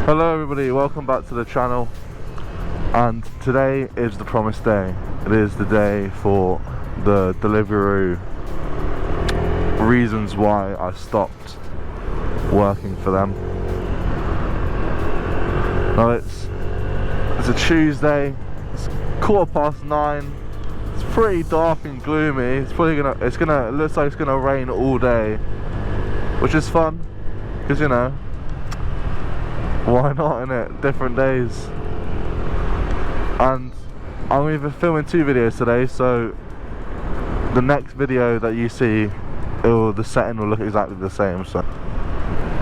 Hello everybody, welcome back to the channel, and today is the promised day. It is the day for the Deliveroo reasons why I stopped working for them. Now it's a Tuesday, it's 9:15, it's pretty dark and gloomy. It looks like it's gonna rain all day, which is fun, because you know, why not, innit? Different days. And I'm either filming 2 videos today, so the next video that you see, the setting will look exactly the same. So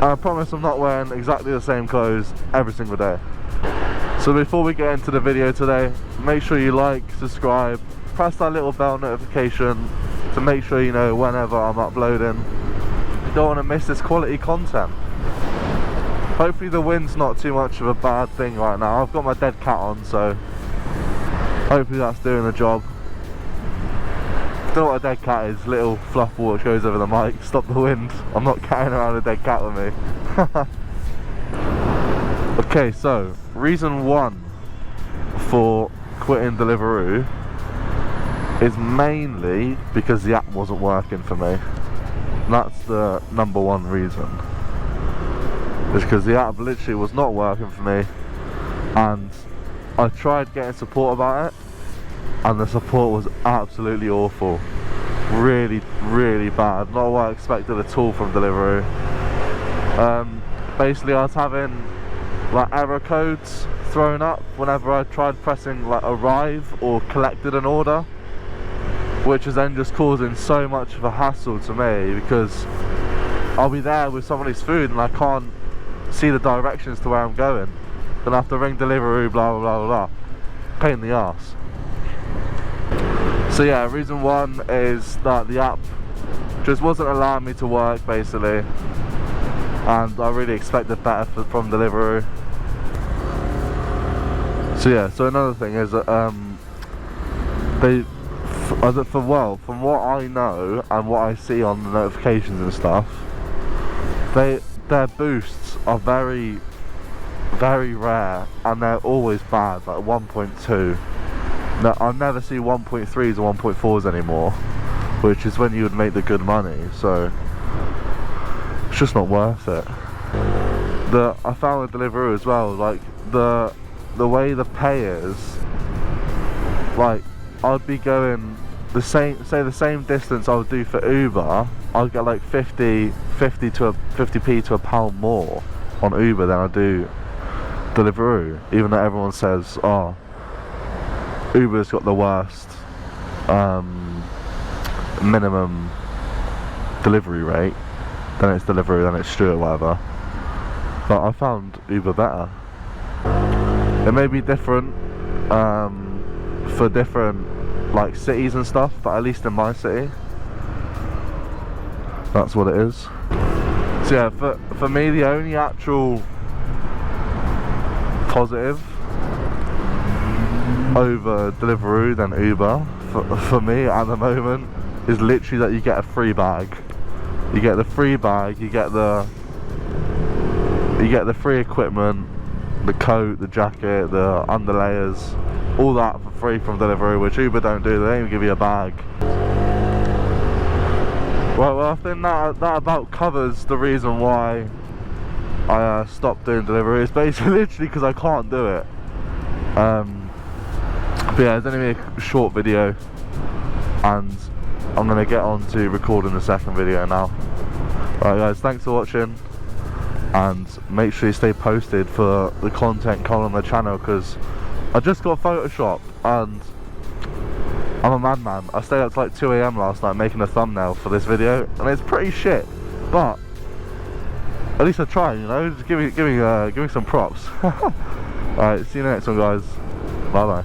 I promise I'm not wearing exactly the same clothes every single day. So before we get into the video today, make sure you like, subscribe, press that little bell notification to make sure you know whenever I'm uploading. You don't want to miss this quality content. Hopefully the wind's not too much of a bad thing right now. I've got my dead cat on, so hopefully that's doing the job. Don't know what a dead cat is, little fluff ball which goes over the mic, stop the wind. I'm not carrying around a dead cat with me. Okay, so reason 1 for quitting Deliveroo is mainly because the app wasn't working for me. That's the number 1 reason. It's because the app literally was not working for me, and I tried getting support about it, and the support was absolutely awful. Really, really bad. Not what I expected at all from Deliveroo. Basically I was having like error codes thrown up whenever I tried pressing like arrive or collected an order, which is then just causing so much of a hassle to me, because I'll be there with somebody's food and I can't see the directions to where I'm going. Then I have to ring Deliveroo, blah blah blah blah. Pain in the arse. So yeah, reason 1 is that the app just wasn't allowing me to work basically, and I really expected better from Deliveroo. So yeah, so another thing is that from what I know and what I see on the notifications and stuff, their boosts are very, very rare, and they're always bad, like 1.2. Now, I never see 1.3s or 1.4s anymore, which is when you would make the good money, so it's just not worth it. I found with Deliveroo as well, like the way the pay is, like I'd be going the same distance I would do for Uber, I'd get like 50p to a pound more on Uber than I do Deliveroo, even though everyone says, oh, Uber's got the worst minimum delivery rate, then it's Deliveroo, then it's Stuart, whatever. But I found Uber better. It may be different for different like cities and stuff, but at least in my city, that's what it is. So yeah, for me, the only actual positive over Deliveroo than Uber for me at the moment is literally that you get a free bag. You get the free bag, you get the free equipment, the coat, the jacket, the underlayers, all that for free from Deliveroo, which Uber don't do. They don't even give you a bag. Well, I think that about covers the reason why I stopped doing Deliveroo. It's basically literally because I can't do it. But yeah, it's only a short video, and I'm going to get on to recording the second video now. Alright guys, thanks for watching, and make sure you stay posted for the content coming on the channel, because I just got Photoshop and I'm a madman. I stayed up to like 2 AM last night making a thumbnail for this video, and it's pretty shit, but at least I tried, you know. Just give me some props. Alright, see you next one guys. Bye bye.